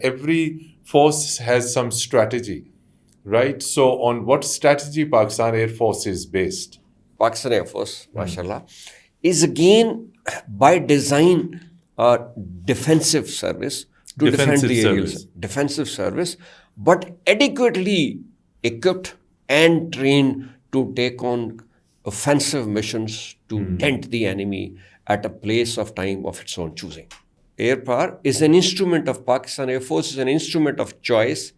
every force has some strategy, right? So on what strategy Pakistan Air Force is based? Pakistan Air Force, mashallah, is again by design a defensive service to defend Defensive the aerial service. defensive service, but adequately equipped and trained to take on offensive missions to dent the enemy at a place of time of its own choosing. Air power is an instrument of Pakistan Air Force, is an instrument of choice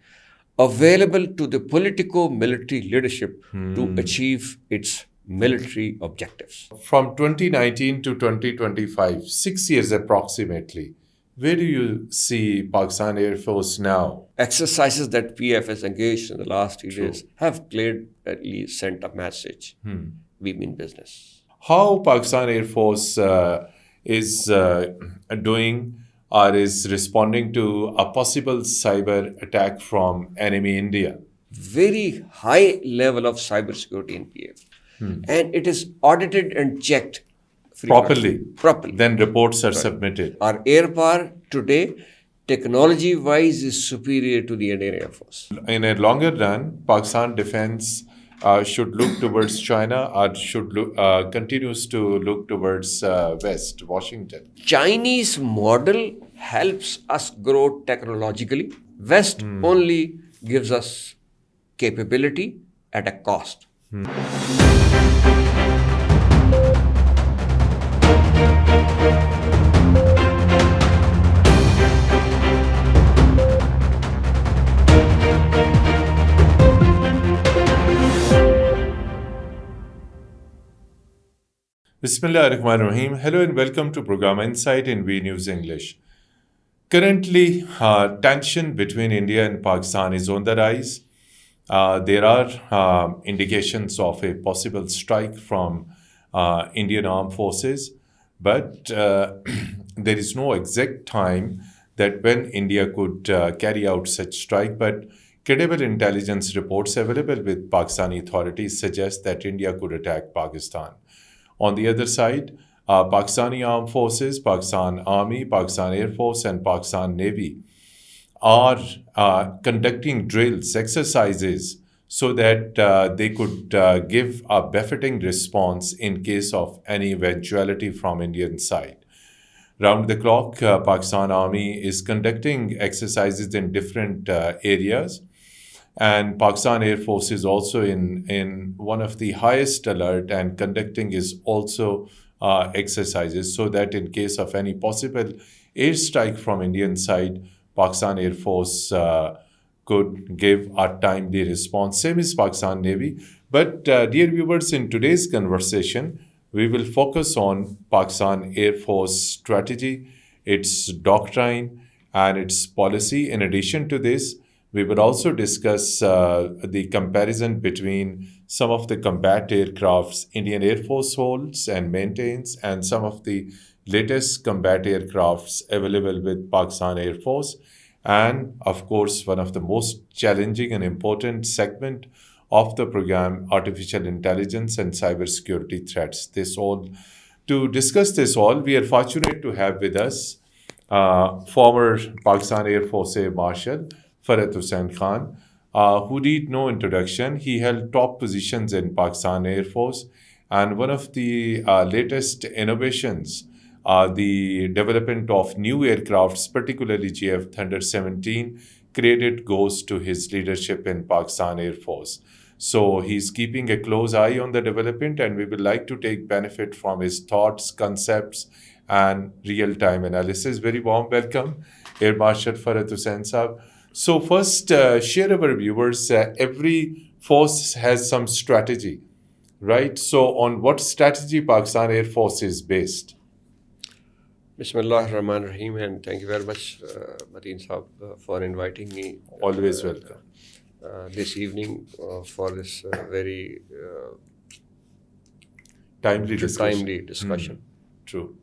available to the politico-military leadership to achieve its military objectives. From 2019 to 2025, 6 years approximately, where do you see Pakistan Air Force now? Exercises that PAF has engaged in the last 2 years have clearly sent a message. We mean business. How Pakistan Air Force is doing or is responding to a possible cyber attack from enemy India? Very high level of cybersecurity in PAF. And it is audited and checked Properly. Properly. Then reports are submitted. Our air power today, technology-wise, is superior to the Indian Air Force. In a longer run, Pakistan defense should look towards China or should continues to look towards West, Washington. Chinese model helps us grow technologically. West only gives us capability at a cost. Bismillahirrahmanirrahim. Hello and welcome to Program Insight in V News English. Currently, tension between India and Pakistan is on the rise. There are indications of a possible strike from Indian armed forces, but there is no exact time that when India could carry out such strike. But credible intelligence reports available with Pakistani authorities suggest that India could attack Pakistan. On the other side, Pakistani armed forces, Pakistan Army, Pakistan Air Force, and Pakistan Navy are conducting drills, exercises, so that they could give a befitting response in case of any eventuality from Indian side. Round the clock, Pakistan Army is conducting exercises in different areas. And Pakistan Air Force is also in one of the highest alert and conducting is also exercises so that in case of any possible airstrike from Indian side, Pakistan Air Force could give a timely response. Same as Pakistan Navy. But dear viewers, in today's conversation, we will focus on Pakistan Air Force strategy, its doctrine, and its policy. In addition to this, we will also discuss the comparison between some of the combat aircrafts Indian Air Force holds and maintains and some of the latest combat aircrafts available with Pakistan Air Force. And of course, one of the most challenging and important segment of the program, artificial intelligence and cybersecurity threats. To discuss this all, we are fortunate to have with us former Pakistan Air Force Air Marshal, Farhat Hussain Khan, who need no introduction. He held top positions in Pakistan Air Force, and one of the latest innovations, the development of new aircrafts, particularly GF Thunder 17, credit goes to his leadership in Pakistan Air Force. So he's keeping a close eye on the development, and we would like to take benefit from his thoughts, concepts, and real-time analysis. Very warm welcome, Air Marshal Farhat Hussain Saab. So first, share our viewers, every force has some strategy, right? So on what strategy Pakistan Air Force is based? Bismillahirrahmanirrahim, and thank you very much, Mateen Saab, for inviting me. Always welcome. This evening for this very timely discussion. True.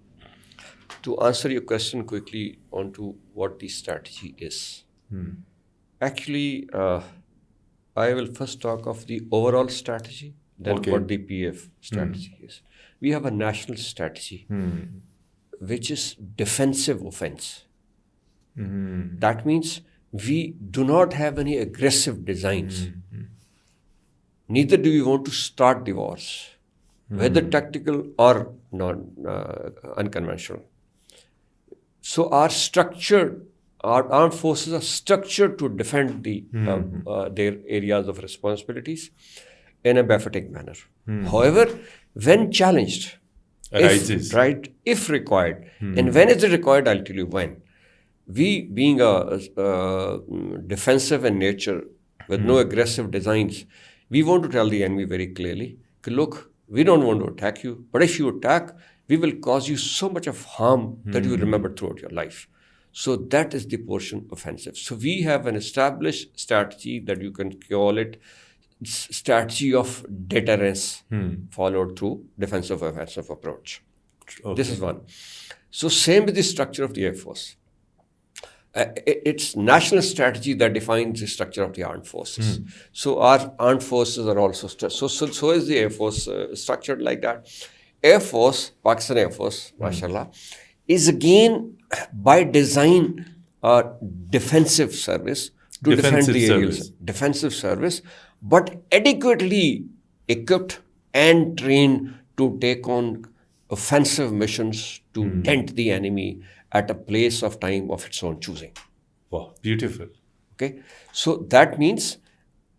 To answer your question quickly onto what the strategy is. Actually, I will first talk of the overall strategy, then what the PF strategy is. We have a national strategy, which is defensive offense. That means we do not have any aggressive designs. Neither do we want to start the wars, whether tactical or unconventional. So our armed forces are structured to defend their areas of responsibilities in a buffeting manner. However, when challenged, Arises. if required, and when is it required, I'll tell you when. We, being a defensive in nature with no aggressive designs, we want to tell the enemy very clearly, look, we don't want to attack you, but if you attack, we will cause you so much of harm that you will remember throughout your life. So that is the portion offensive. So we have an established strategy that you can call it strategy of deterrence followed through defensive offensive approach. Okay. This is one. So same with the structure of the Air Force. It's national strategy that defines the structure of the armed forces. So our armed forces are also so is the Air Force structured like that. Air Force, Pakistan Air Force, mashallah, is again by design a defensive service to defend the areas. Defensive service, but adequately equipped and trained to take on offensive missions to dent the enemy at a place of time of its own choosing. Wow, beautiful. Okay, so that means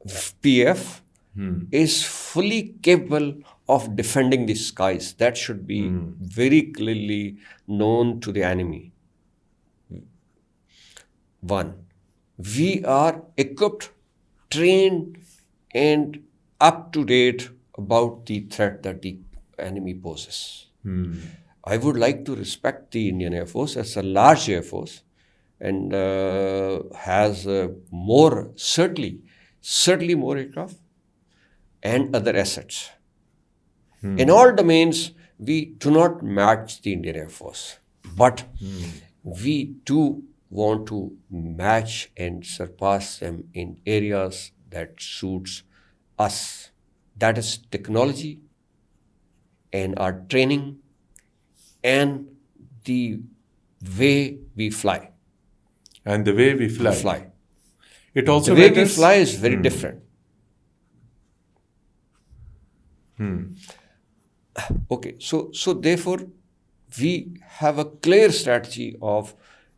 PF is fully capable of defending the skies. That should be very clearly known to the enemy. One, we are equipped, trained, and up to date about the threat that the enemy poses. I would like to respect the Indian Air Force as a large Air Force and has certainly more aircraft and other assets. In all domains, we do not match the Indian Air Force, but we do want to match and surpass them in areas that suits us. That is technology and our training and the way we fly. And the way we fly. It also the way we matters. fly is very different. Okay, so therefore, we have a clear strategy of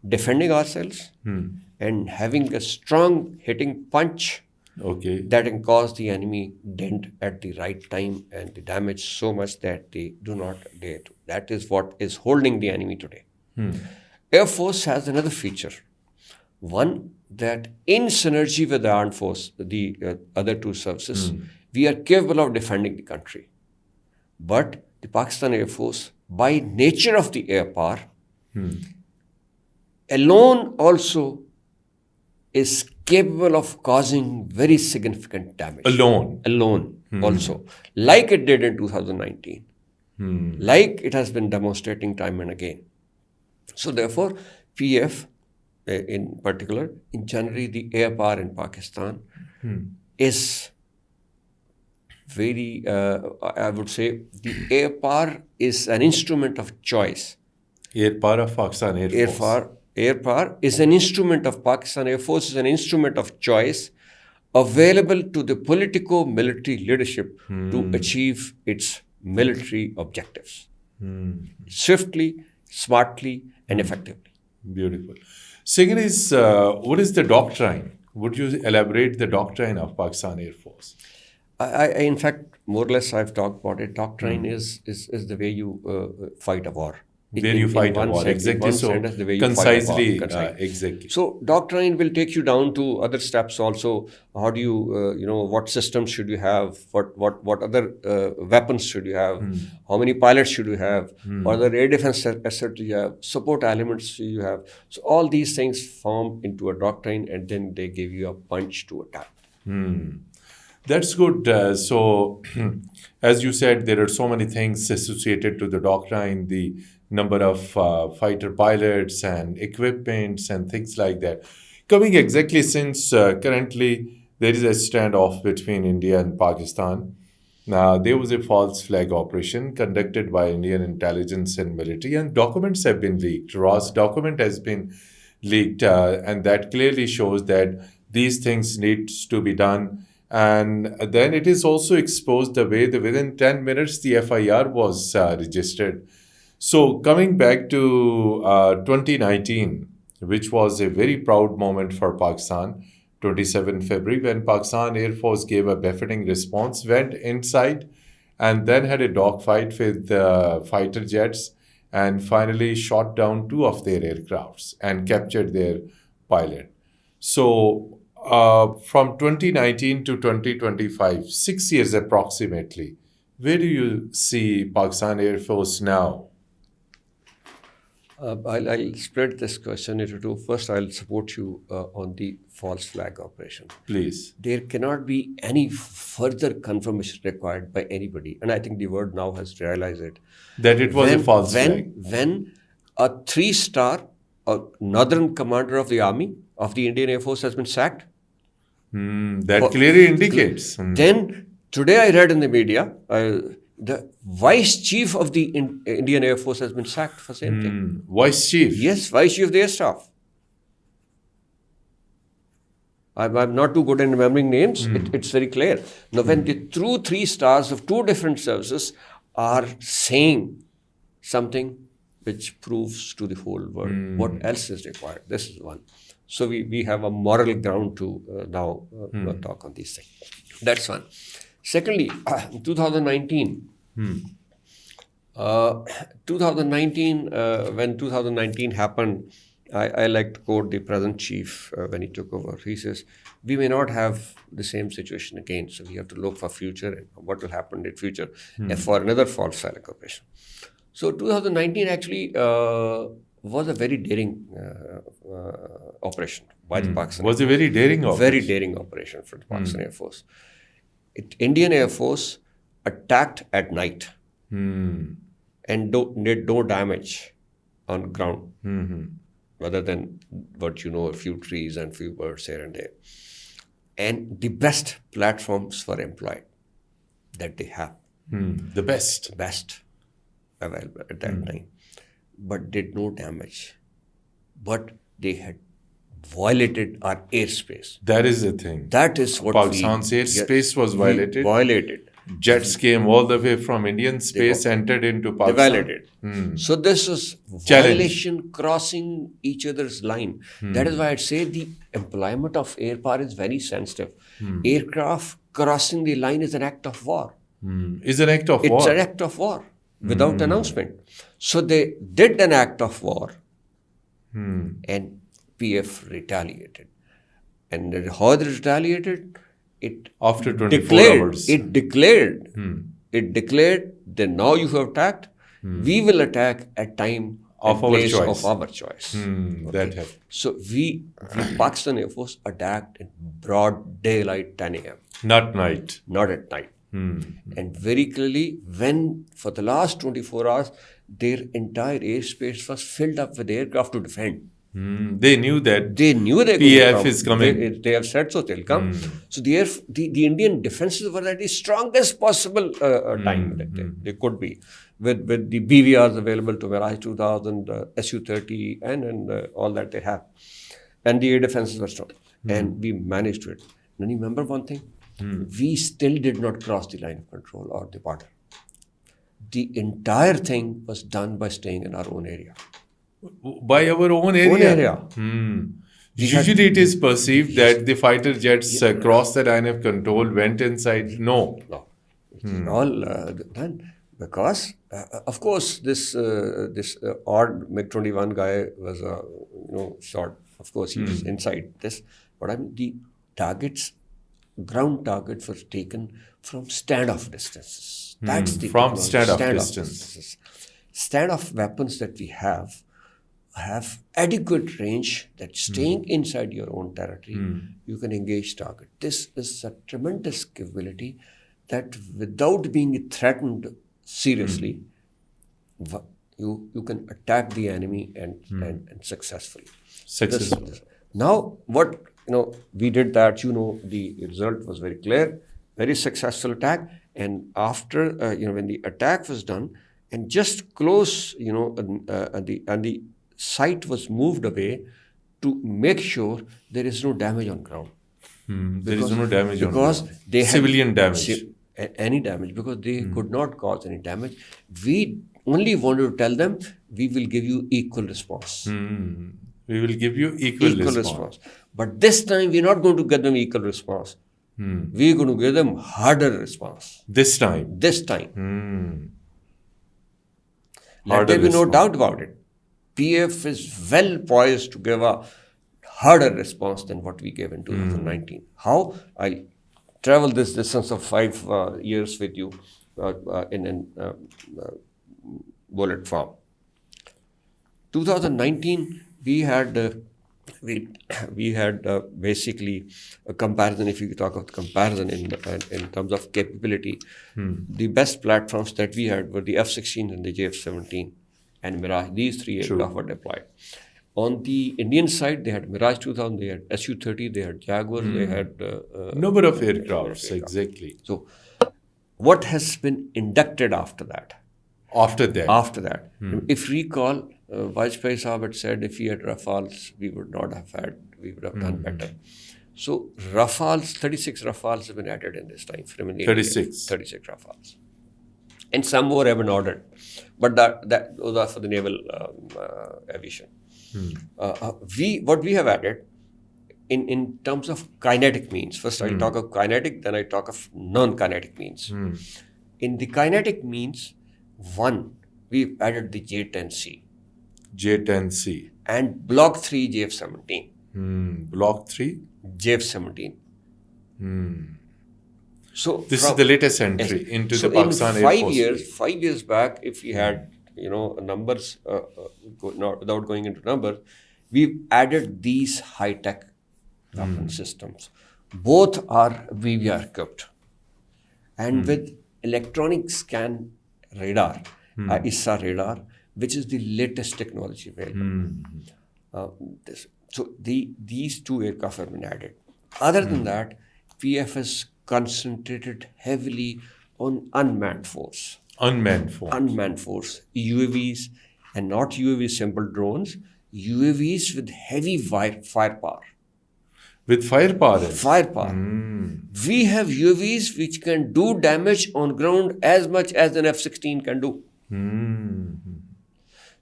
defending ourselves and having a strong hitting punch that can cause the enemy dent at the right time and the damage so much that they do not dare to. That is what is holding the enemy today. Air Force has another feature. One, that in synergy with the armed force, the other two services, we are capable of defending the country. But the Pakistan Air Force, by nature of the air power, alone also is capable of causing very significant damage. Alone also. Like it did in 2019. Like it has been demonstrating time and again. So therefore, PF in particular, in January, the air power in Pakistan is very, I would say, the air power is an instrument of choice. Air power of Pakistan Air Force. Air power is an instrument of Pakistan Air Force, is an instrument of choice available to the politico-military leadership to achieve its military objectives. Swiftly, smartly, and effectively. Beautiful. Second is, what is the doctrine? Would you elaborate the doctrine of Pakistan Air Force? I in fact, more or less, I've talked about it. Doctrine is the way you fight a war. Where you fight a war, exactly. So concisely, exactly. So doctrine will take you down to other steps also. How do you, what systems should you have? What other weapons should you have? How many pilots should you have? What other air defense assets do you have? Support elements do you have? So all these things form into a doctrine, and then they give you a punch to attack. That's good. So, as you said, there are so many things associated to the doctrine, the number of fighter pilots and equipments and things like that. Coming exactly since currently there is a standoff between India and Pakistan. Now, there was a false flag operation conducted by Indian intelligence and military, and documents have been leaked. Ross document has been leaked, and that clearly shows that these things needs to be done. And then it is also exposed the way that within 10 minutes the FIR was registered. So coming back to 2019, which was a very proud moment for Pakistan, 27 February, when Pakistan Air Force gave a befitting response, went inside and then had a dogfight with fighter jets and finally shot down two of their aircrafts and captured their pilot. So from 2019 to 2025, 6 years approximately, where do you see Pakistan Air Force now? I'll split this question into two. First, I'll support you on the false flag operation. Please. There cannot be any further confirmation required by anybody. And I think the world now has realized it. That it was a false flag. When a 3-star northern commander of the army, of the Indian Air Force has been sacked. That clearly indicates. Then, today I read in the media, the vice chief of the Indian Air Force has been sacked for same thing. Vice chief? Yes, vice chief of the air staff. I'm not too good in remembering names. It's very clear. Now, when the true 3 stars of 2 different services are saying something which proves to the whole world what else is required. This is one. So we have a moral ground to now talk on these things. That's one. Secondly, 2019. 2019, when 2019 happened, I like to quote the present chief when he took over. He says, we may not have the same situation again, so we have to look for future and what will happen in future for another false flag operation. So 2019 actually was a very daring operation by the Pakistan. Was a very daring operation. Very daring operation for the Pakistan Air Force. Indian Air Force attacked at night and did no damage on ground, other than what you know, a few trees and few birds here and there. And the best platforms were employed that they have. The best Available at that time, but did no damage. But they had violated our airspace. That is the thing. That is what Pakistan's airspace was violated. Violated. Jets came all the way from Indian space, entered into Pakistan. They violated. So this was violation crossing each other's line. That is why I'd say the employment of air power is very sensitive. Aircraft crossing the line is an act of war. Is an act of war. It's an act of war without announcement. So they did an act of war and PF retaliated. And how it retaliated? It after 24 declared, hours. It declared that now you have attacked, we will attack at time of and place choice. of our choice. That happened. So the Pakistan Air Force attacked in broad daylight, 10 a.m. Not night. Not at night. And very clearly, when for the last 24 hours, their entire airspace was filled up with aircraft to defend. They knew that PAF is coming. They have said so, they'll come. So the Indian defenses were at the strongest possible time that they could be. With the BVRs available to Mirage 2000, Su-30 and all that they have. And the air defenses were strong. And we managed to it. And you remember one thing? We still did not cross the line of control or the border. The entire thing was done by staying in our own area. By our own area? Usually it is perceived that the fighter jets crossed the line of control, went inside. No. It's all done. Because, of course, this odd MiG-21 guy was shot. Of course, he was inside this. But I mean, the ground targets were taken from standoff distances. That's the from standoff distance. Standoff weapons that we have adequate range that staying inside your own territory, you can engage target. This is a tremendous capability that without being threatened seriously, you can attack the enemy and successfully. Now, what we did that, the result was very clear, very successful attack. And after, when the attack was done, and just close, and the site was moved away, to make sure there is no damage on ground. There is no damage on Because ground. they had Civilian damage. any damage, because they could not cause any damage. We only wanted to tell them, we will give you equal response. We will give you equal response. But this time we're not going to give them equal response. We're going to give them harder response. This time. Let there be no doubt about it. PF is well poised to give a harder response than what we gave in 2019. How? I'll travel this distance of 5 years with you in bullet form. 2019, we had basically a comparison. If you talk of comparison in terms of capability, the best platforms that we had were the F-16 and the JF-17 and Mirage. These three aircraft were deployed. On the Indian side, they had Mirage 2000, they had Su-30, they had Jaguar, they had number of aircrafts, exactly. So, what has been inducted after that? After that, if recall, Vice President had said if we had Rafales, we would have done better. So Rafales, 36 Rafales have been added in this time frame. 36 Rafales. And some more have been ordered. But those are for the naval aviation. What we have added in terms of kinetic means, first I'll talk of kinetic, then I talk of non-kinetic means. In the kinetic means, one, we've added the J-10C. J-10C. And Block 3 JF-17. Block 3? JF-17. So this is the latest entry into the Pakistan Air Force. 5 years back, if we had numbers, without going into numbers, we've added these high-tech weapon systems. Both are VVR equipped. And with electronic scan radar, ISA radar, which is the latest technology available. So these two aircraft have been added. Other than that, PF has concentrated heavily on unmanned force. Unmanned force. UAVs, and not UAV simple drones, UAVs with heavy firepower. With firepower? Firepower. We have UAVs which can do damage on ground as much as an F-16 can do.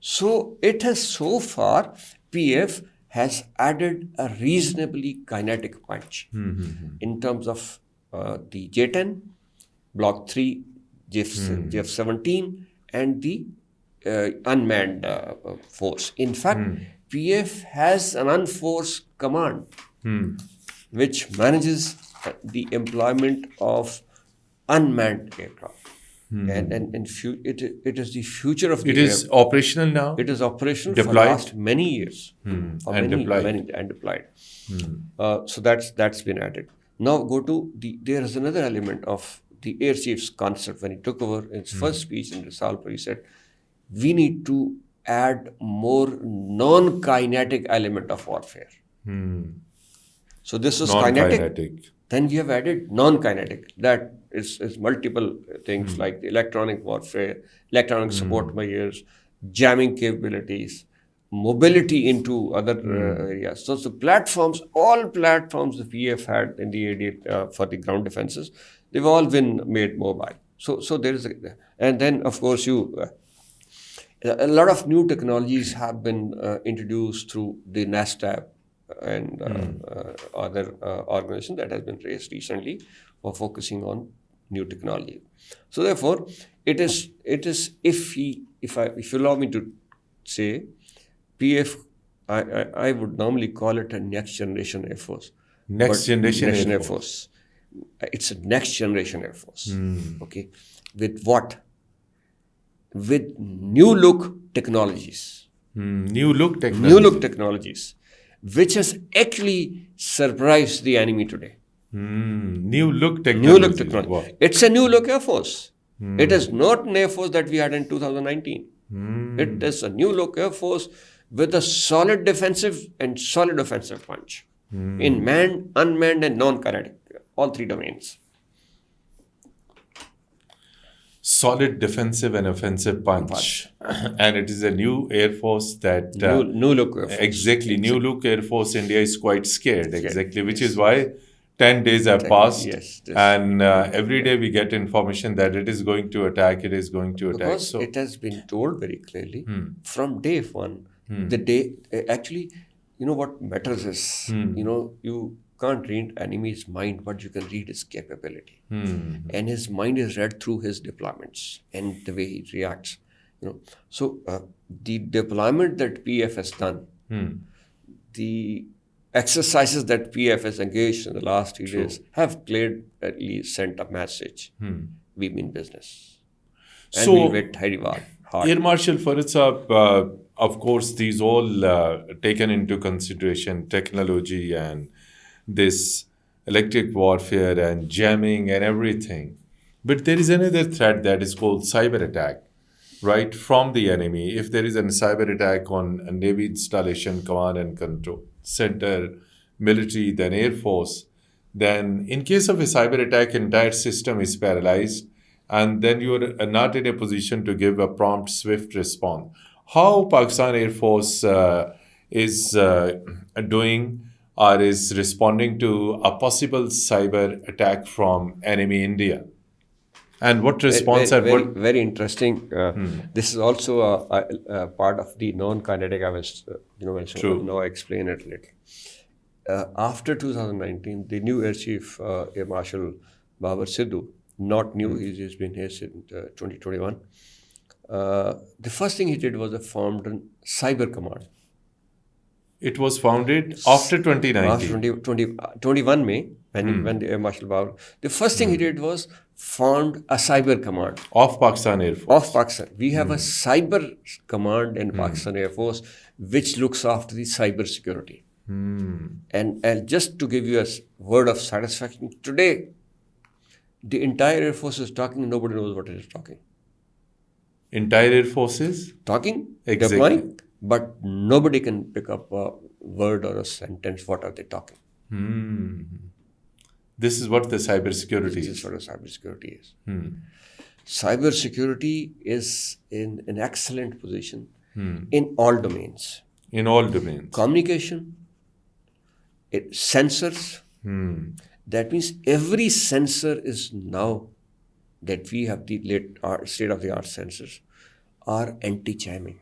So it has so far, PF has added a reasonably kinetic punch in terms of the J-10, Block 3, JF-17 and the unmanned force. In fact, PF has an unforced command which manages the employment of unmanned aircraft. And it is the future of the It is operational now? It is operational deployed? for the last many years. And deployed. So that's been added. Now go to there is another element of the air chief's concept when he took over in his first speech in Risalpur. He said, we need to add more non-kinetic element of warfare. So this was kinetic. Then we have added non-kinetic. That is multiple things like the electronic warfare, electronic support measures, jamming capabilities, mobility into other areas. So all platforms the PF had in the AD for the ground defenses, they've all been made mobile. So there is and then of course a lot of new technologies have been introduced through the NASTAB and other organization that has been raised recently for focusing on new technology. So therefore, it is if you allow me to say, PF, I would normally call it a next generation Air Force. Next generation Air Force. It's a next generation Air Force. Okay, with what? With new look technologies. New look technologies, which has actually surprised the enemy today. New look technology. Wow. It's a new look Air Force. It is not an Air Force that we had in 2019. It is a new look Air Force with a solid defensive and solid offensive punch in manned, unmanned, and non-kinetic, all three domains. solid defensive and offensive punch. And it is a new Air Force that New look Air Force. exactly new look Air Force. India is quite scared, exactly, which Yes. is why 10 days have passed, Yes, this- and every day we get information that it is going to attack. It is going to attack. Because So it has been told very clearly from day one, the day, actually, you know what matters is, you can't read enemy's mind, but you can read his capability. And his mind is read through his deployments and the way he reacts. So the deployment that PF has done, the exercises that PF has engaged in the last 3 days have clearly sent a message. We mean business. And So- we'll wait hard. Air Marshal Farhat Saab, of course, these all taken into consideration, technology and this electric warfare and jamming and everything. But there is another threat that is called cyber attack, right, from the enemy. If there is a cyber attack on a Navy installation, command and control center, military, then Air Force, then in case of a cyber attack, entire system is paralyzed, and then you are not in a position to give a prompt, swift response. How Pakistan Air Force is doing or is responding to a possible cyber attack from enemy India? And what response very, and very, what? very interesting. This is also a part of the non-kinetic. I was, True. now I explain it a little. After 2019, the new Air Chief, Air Marshal Babar Sidhu, not new, he's been here since 2021. The first thing he did was formed a cyber command. It was founded after 2019. After 21 May, when the Air Marshal Babar, the first thing he did was formed a cyber command Of Pakistan Air Force. of Pakistan. We have a cyber command in Pakistan Air Force which looks after the cyber security. And just to give you a word of satisfaction, today the entire Air Force is talking, nobody knows what it is talking. Entire Air Forces? Talking, Exactly. deploying, but nobody can pick up a word or a sentence. What are they talking? This is what the cybersecurity This is. is what a cybersecurity is. Cybersecurity is in an excellent position in all domains. In all domains. Communication, sensors. That means every sensor is now that we have the state-of-the-art sensors are anti-jamming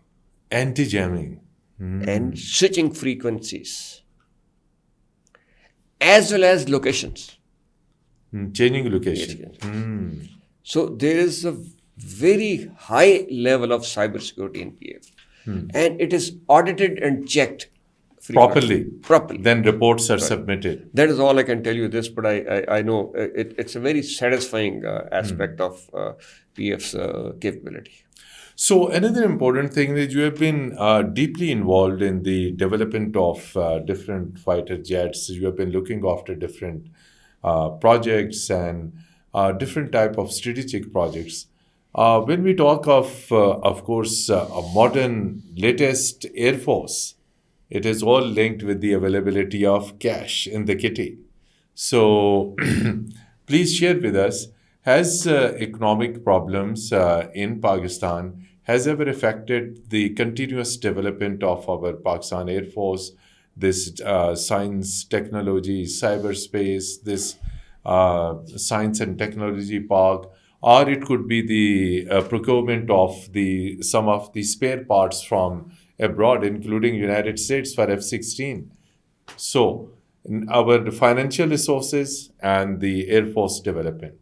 Anti-jamming. and switching frequencies as well as locations. Changing location. Yes. So there is a very high level of cybersecurity in PF, and it is audited and checked frequently. Properly. Then reports are submitted. That is all I can tell you this, but I know it's a very satisfying aspect of PF's capability. So another important thing is you have been deeply involved in the development of different fighter jets. You have been looking after different projects and different type of strategic projects. When we talk of course, a modern, latest Air Force, it is all linked with the availability of cash in the kitty. So please share with us, has economic problems in Pakistan has ever affected the continuous development of our Pakistan Air Force, this science, technology, cyberspace, this science and technology park, or it could be the procurement of some of the spare parts from abroad, including United States for F-16. So, our financial resources and the Air Force development.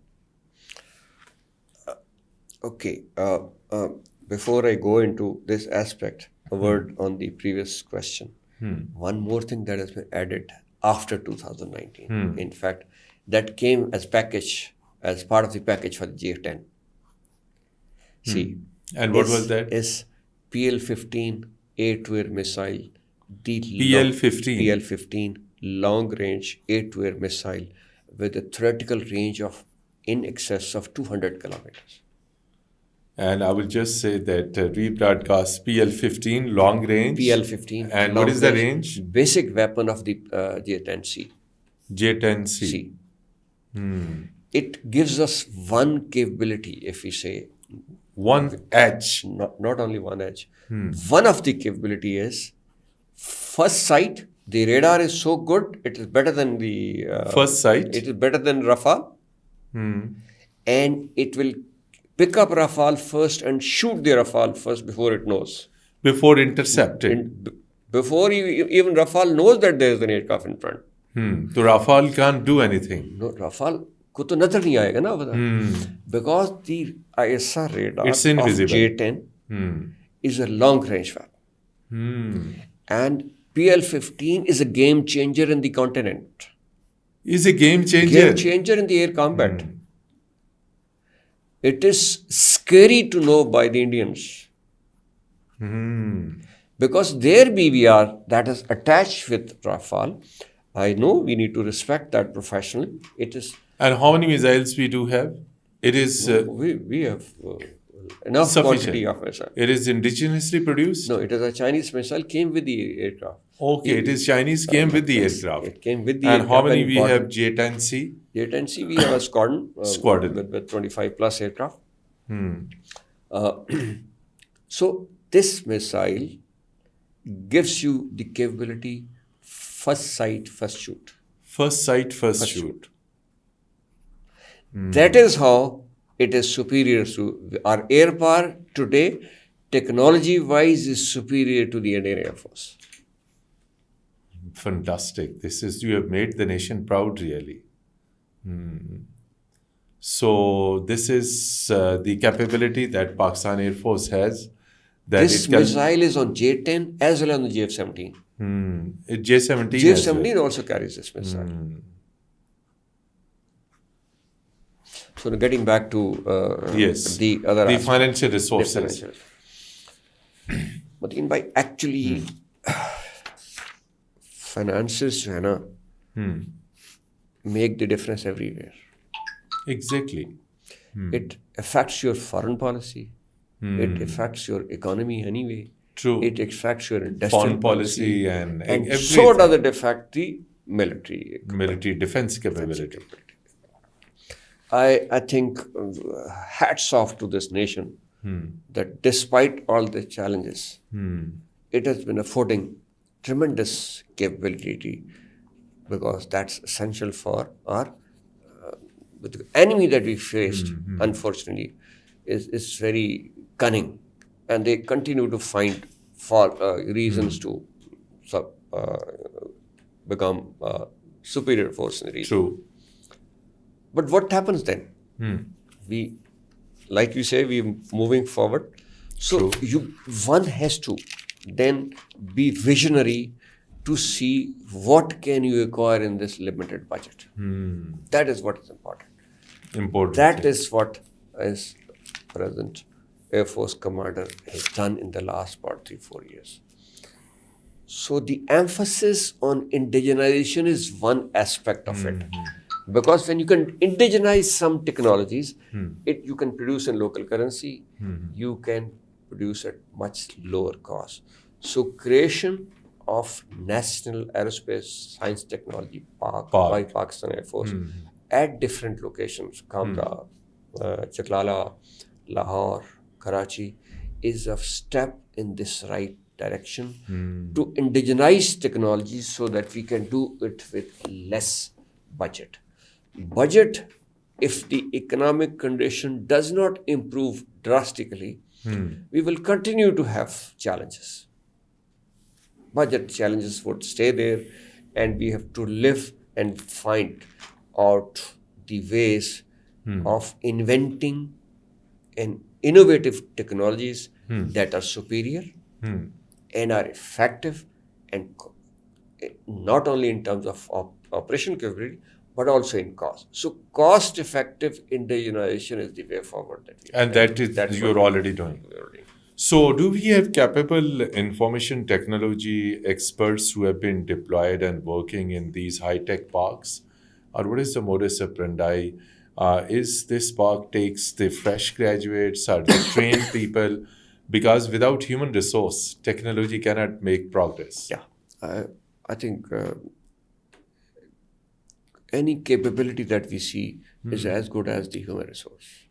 Okay. Before I go into this aspect, a word on the previous question. One more thing that has been added after 2019. In fact, that came as part of the package for the GF-10. See, And what was that? Is PL-15 air-to-air missile. The PL-15. PL-15 long-range air-to-air missile with a theoretical range of in excess of 200 kilometers. And I will just say that rebroadcast PL-15 long range. PL-15. And what is the range? Basic weapon of the J-10C. J-10C. C. it gives us one capability, if we say, One edge. not only one edge. One of the capability is first sight. The radar is so good, it is better than the First sight. It is better than Rafale, and it will pick up Rafale first and shoot the Rafale first before it knows. Before intercepted. Before even Rafale knows that there is an aircraft in front. So Rafale can't do anything. No, Rafale को तो नजर नहीं आएगा ना पता. Because the ISR radar It's of invisible. J-10 is a long range weapon. And PL-15 is a game changer in the continent. Is a game changer. Game changer in the air combat. It is scary to know by the Indians. Because their BVR that is attached with Rafale, I know we need to respect that professionally. It is. And how many missiles we do have? It is We have enough sufficient. quantity of missile. It is indigenously produced? No, it is a Chinese missile, came with the aircraft. Okay, it is Chinese, came with the aircraft. It came with the And aircraft. how many we bought have? it. J-10C? J-10C, we have a squadron. Squadron. With 25 plus aircraft. So this missile gives you the capability first sight, first shoot. First sight, first shoot. That is how it is superior to our air power today. Technology-wise, is superior to the Indian Air Force. Fantastic. You have made the nation proud, really. So this is the capability that Pakistan Air Force has. That This it can, missile is on J-10 as well as on the JF-17. J-17 as JF-17 well. also carries this missile. So now getting back to Yes. the other The aspect, financial the resources. financial. Mateen bhai, actually, finances जो है ना, make the difference everywhere. Exactly. It affects your foreign policy. It affects your economy anyway. True. It affects your industrial Foreign policy and so everything. does it affect the military. Military defense capability. I think hats off to this nation that despite all the challenges, it has been affording tremendous capability because that's essential for our the enemy that we faced, unfortunately, is very cunning, and they continue to find reasons to become superior force in the region. True. But what happens then? We, like you say, we're moving forward. So one has to then be visionary to see what can you acquire in this limited budget. That is what is important. That is what is present Air Force Commander has done in the last about 3-4 years. So the emphasis on indigenization is one aspect of it. Because when you can indigenize some technologies, you can produce in local currency, you can produce at much lower cost. So creation of National Aerospace Science Technology Park by Pakistan Air Force at different locations, Kamra, Chaklala, Lahore, Karachi, is a step in this right direction to indigenize technologies so that we can do it with less budget. If the economic condition does not improve drastically, we will continue to have challenges. Budget challenges would stay there, and we have to live and find out the ways of inventing and innovative technologies that are superior and are effective, and not only in terms of operation capability, but also in cost. So cost-effective indigenization is the way forward. That you're already doing. So do we have capable information technology experts who have been deployed and working in these high-tech parks? Or what is the modus operandi? Is this park takes the fresh graduates or the trained people? Because without human resource, technology cannot make progress. Yeah, I think any capability that we see is as good as the human resource.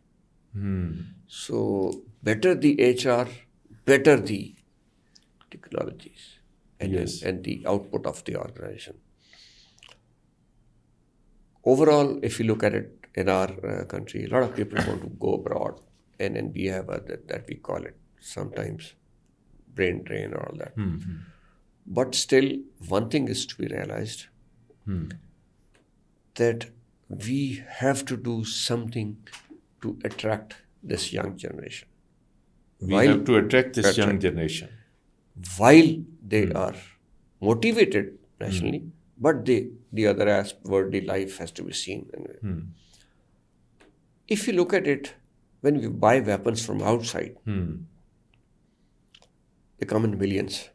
So better the HR, better the technologies and, Yes. and the output of the organization. Overall, if you look at it in our country, a lot of people want to go abroad, and we have that we call it sometimes brain drain or all that. But still, one thing is to be realized that we have to do something to attract this young generation. We have to attract this young generation. While they are motivated nationally, but the other worldly life has to be seen. If you look at it, when we buy weapons from outside, they come in millions.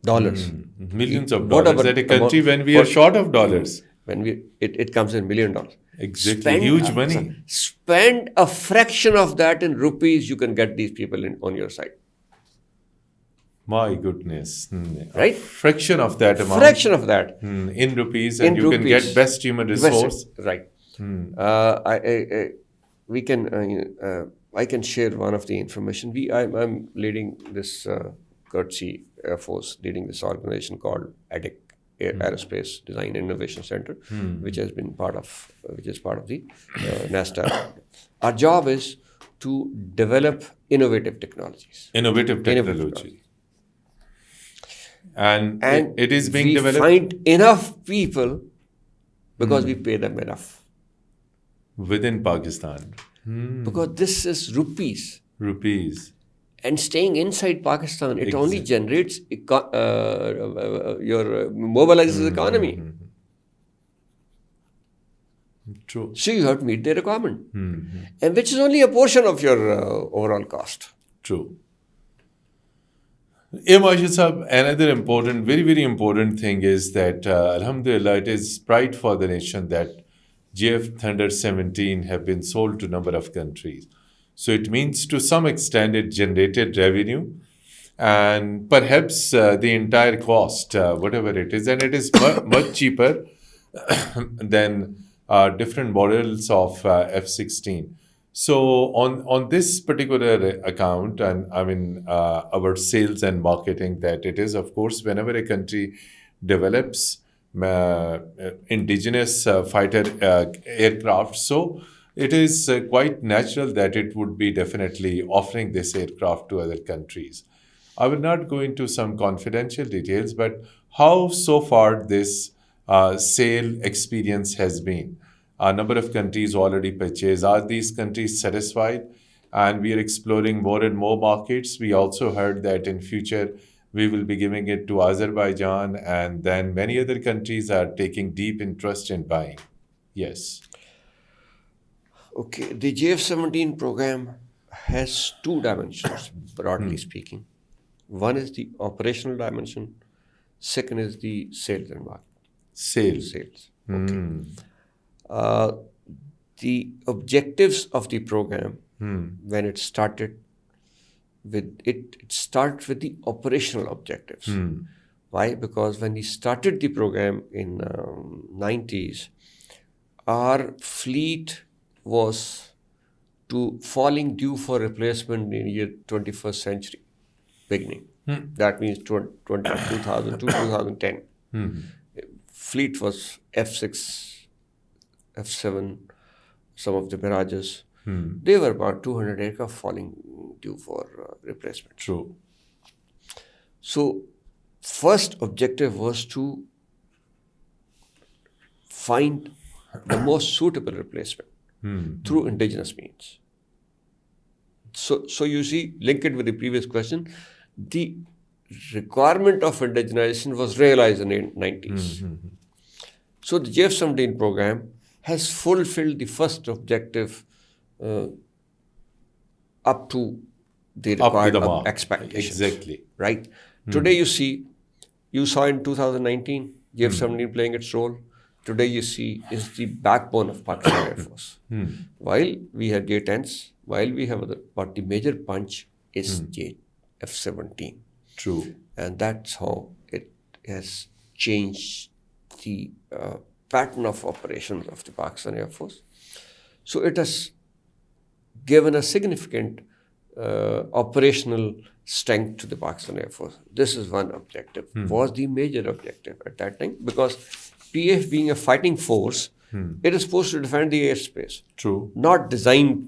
Dollars. Millions of dollars at a country when we are short of dollars. When it comes in $1 million. Exactly. Huge money. Spend a fraction of that in rupees, you can get these people on your side. My goodness. Right? A fraction of that amount. Fraction of that. In rupees, and you can get best human resource. Right. I can share one of the information. I'm leading this courtesy Air Force, leading this organization called ADIC, Aerospace Design Innovation Center, which is part of the NASTA. Our job is to develop innovative technologies. Innovative technology. And it is being developed. We find enough people because we pay them enough. Within Pakistan. Because this is rupees. Rupees. And staying inside Pakistan, it only generates mobilizes the economy. True. So you have to meet their requirement, and which is only a portion of your overall cost. True. Marshal Sahab, another important, very, very important thing is that, Alhamdulillah, it is pride for the nation that JF Thunder 17 have been sold to a number of countries. So it means to some extent it generated revenue and perhaps the entire cost, whatever it is, and it is much cheaper than different models of F-16. So on this particular account, and I mean our sales and marketing, that it is, of course, whenever a country develops indigenous fighter aircraft, so it is quite natural that it would be definitely offering this aircraft to other countries. I will not go into some confidential details, but how so far this sale experience has been. A number of countries already purchased. Are these countries satisfied? And we are exploring more and more markets. We also heard that in future we will be giving it to Azerbaijan, and then many other countries are taking deep interest in buying. Yes. Okay, the JF-17 program has two dimensions, broadly speaking. One is the operational dimension. Second is the sales and marketing. Sales. Okay. The objectives of the program, when it started, it starts with the operational objectives. Why? Because when we started the program in 90s, our fleet was falling due for replacement in year 21st century beginning. That means 2000 to 2010. Fleet was F6, F7, some of the Mirages. They were about 200 aircraft falling due for replacement. True. So first objective was to find the most suitable replacement through indigenous means. So you see, link it with the previous question, the requirement of indigenization was realized in the 90s. So the JF-17 program has fulfilled the first objective up to the required expectations. Exactly. Right? Today you saw in 2019 JF-17 playing its role. Today you see is the backbone of Pakistan Air Force. While we have J-10s, while we have but the major punch is JF-17. True. And that's how it has changed the pattern of operations of the Pakistan Air Force. So it has given a significant operational strength to the Pakistan Air Force. This is one objective, was the major objective at that time, because PAF being a fighting force, it is supposed to defend the airspace. True. Not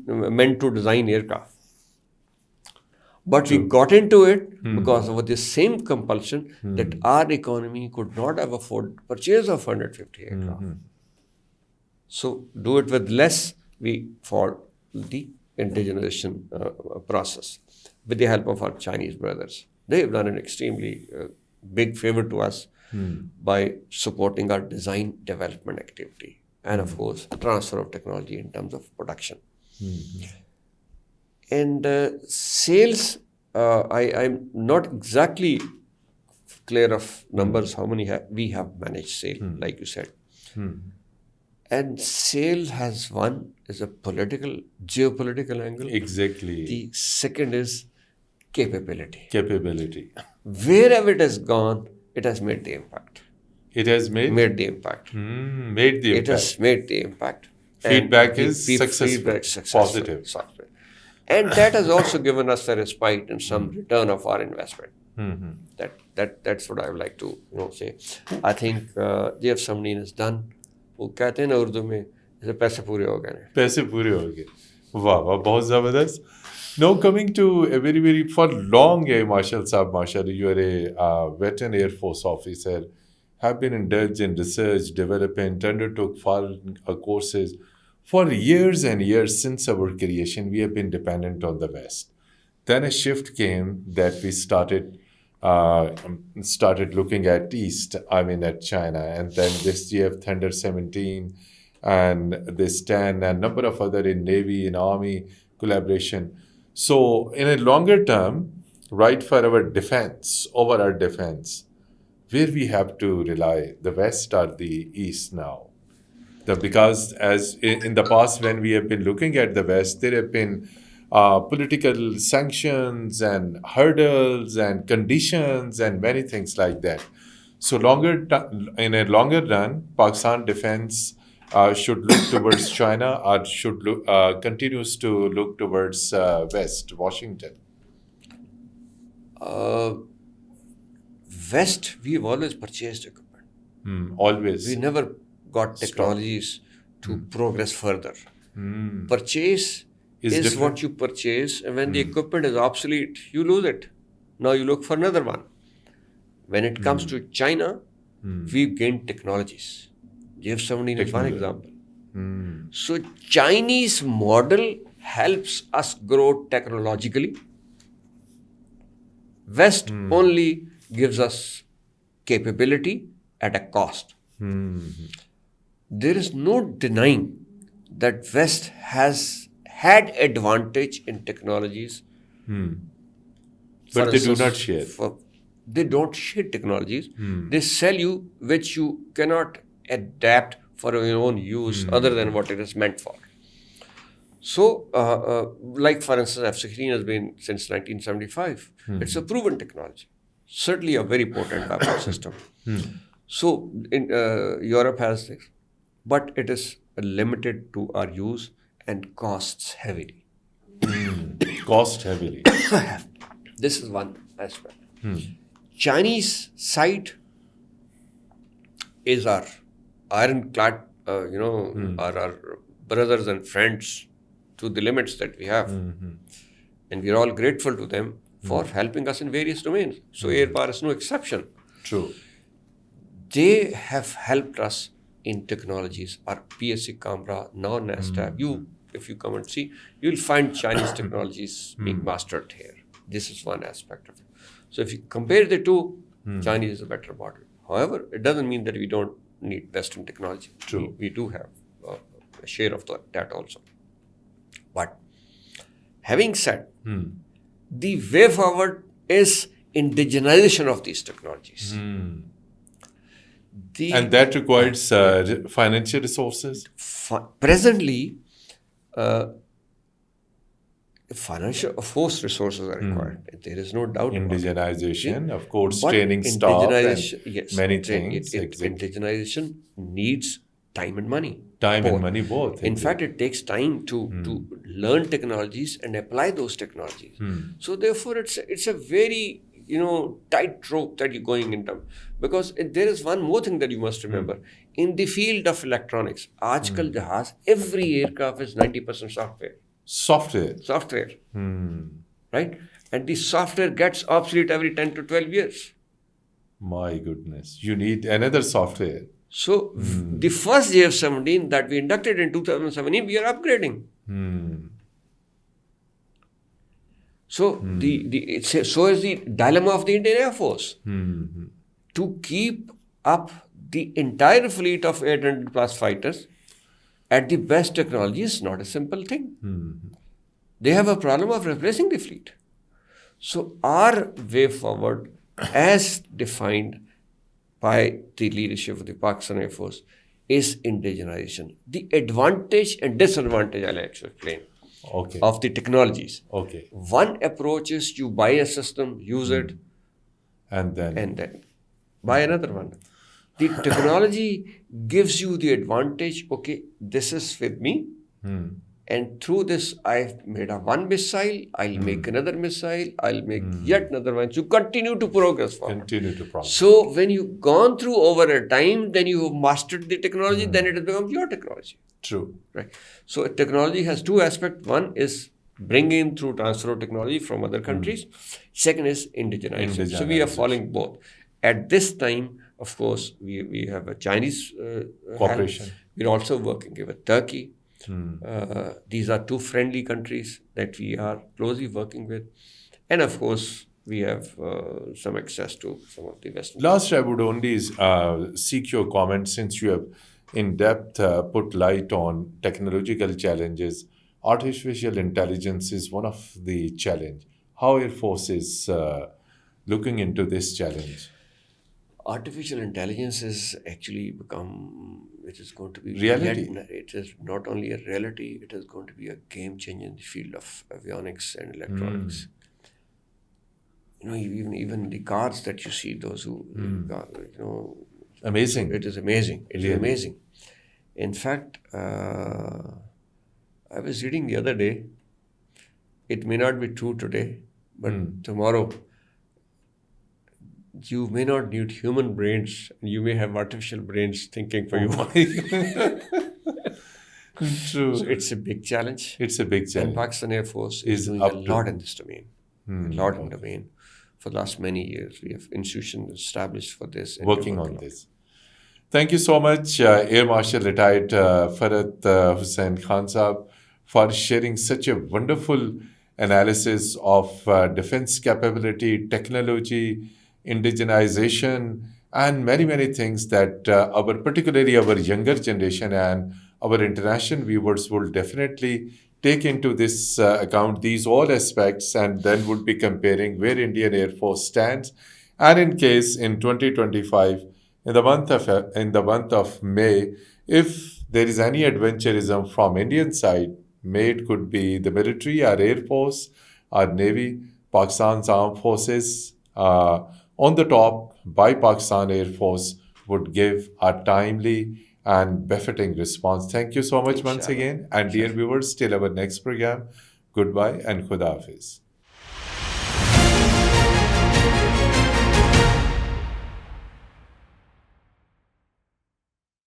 meant to design aircraft. But we got into it because of the same compulsion that our economy could not have afforded purchase of 150 aircraft. So do it with less, we followed the indigenization process with the help of our Chinese brothers. They have done an extremely big favor to us by supporting our design development activity and, of course, transfer of technology in terms of production. And sales, I'm not exactly clear of numbers, how many we have managed sale, like you said. And sale has one is a geopolitical angle. Exactly. The second is capability. Capability. Wherever it has gone, it has made the impact. It has made the impact. Made the It impact. has made the impact. Feedback is successful. Feedback successful. Positive. And that has also given us a respite and some return of our investment. That's what I would like to say. I think JF Samneen has done. वो कहते हैं ना उर्दू में जैसे पैसे पूरे हो गए. पैसे पूरे हो गए. वाह वाह बहुत ज़बरदस्त. Now coming to a very for long, Marshal Saab, Marshal, you are a veteran Air Force officer, have been indulged in research, development, undertook foreign courses. For years and years since our creation, we have been dependent on the West. Then a shift came that we started looking at East, at China, and then this year Thunder 17 and this 10 and number of other in Navy, in Army collaboration. So in a longer term, right, for our defense, over our defense, where we have to rely, the West or the East now? Because as in the past, when we have been looking at the West, there have been political sanctions and hurdles and conditions and many things like that. So in a longer run, Pakistan defense should look towards China or should continues to look towards West, Washington. West, we've always purchased equipment. Always. We never got technologies to progress further. Purchase is what you purchase, and when the equipment is obsolete, you lose it. Now you look for another one. When it comes to China, we've gained technologies. JF-17 is one example. So Chinese model helps us grow technologically. West only gives us capability at a cost. There is no denying that West has had advantage in technologies. But they do not share. They don't share technologies. They sell you which you cannot adapt for your own use other than what it is meant for. So, like for instance, F-16 has been since 1975. It's a proven technology. Certainly a very potent weapon system. So, in Europe has this, but it is limited to our use and costs heavily. Cost heavily. This is one aspect. Chinese side is our ironclad, our brothers and friends to the limits that we have. And we are all grateful to them for helping us in various domains. So air power is no exception. True. They have helped us in technologies. Our PSC camera, now NASTAB. If you come and see, you'll find Chinese technologies being mastered here. This is one aspect of it. So if you compare the two, Chinese is a better model. However, it doesn't mean that we don't need Western technology. True. We do have a share of that also. But having said, the way forward is indigenization of these technologies. And that requires financial resources? Presently, financial force resources are required. There is no doubt. Indigenization, of course, training staff and many things. Indigenization needs time and money. Time and both. money both. In Exactly. fact, it takes time to learn technologies and apply those technologies. So therefore, it's a very tightrope that you're going in terms. Because there is one more thing that you must remember. In the field of electronics, आजकल जहाज, every aircraft is 90% software. Software. Right? And the software gets obsolete every 10 to 12 years. My goodness. You need another software. So the first JF-17 that we inducted in 2017, we are upgrading. So so is the dilemma of the Indian Air Force. To keep up the entire fleet of 800 plus fighters at the best technology is not a simple thing. They have a problem of replacing the fleet. So our way forward, as defined by the leadership of the Pakistan Air Force, is indigenization. The advantage and disadvantage I'll actually explain of the technologies. Okay. One approach is you buy a system, use it, and then buy another one. The technology gives you the advantage, okay, this is with me, and through this I've made one missile, I'll make another missile, I'll make yet another one. So continue to progress forward. So when you've gone through over a time, then you have mastered the technology, then it becomes your technology. True. Right. So technology has two aspects. One is bring in through transfer of technology from other countries. Second is indigenization. So we are following both. At this time, of course, we have a Chinese cooperation. We're also working with Turkey. These are two friendly countries that we are closely working with. And of course, we have some access to some of the Western. Last, I would only seek your comment, since you have in depth put light on technological challenges. Artificial intelligence is one of the challenge. How Air Force is looking into this challenge? Artificial intelligence is actually it is going to be reality. It is not only a reality, it is going to be a game changer in the field of avionics and electronics. Even the cars that you see, those who, amazing. It is amazing. It is amazing. In fact, I was reading the other day, it may not be true today, but tomorrow, you may not need human brains, and you may have artificial brains thinking for you. True. So it's a big challenge. And Pakistan Air Force is doing a lot in this domain. For the last many years. We have institutions established for this. Working on this. Thank you so much, Air Marshal retired Farhat Hussain Khan Saab, for sharing such a wonderful analysis of defense capability, technology, indigenization, and many, many things that particularly our younger generation and our international viewers will definitely take into this account, these all aspects, and then would be comparing where Indian Air Force stands. And in case in 2025, in the month of May, if there is any adventurism from Indian side, may it could be the military, our Air Force, our Navy, Pakistan's armed forces, on the top by Pakistan Air Force would give a timely and befitting response. Thank you so much once again. And dear viewers, till our next program, goodbye and Khuda Hafiz.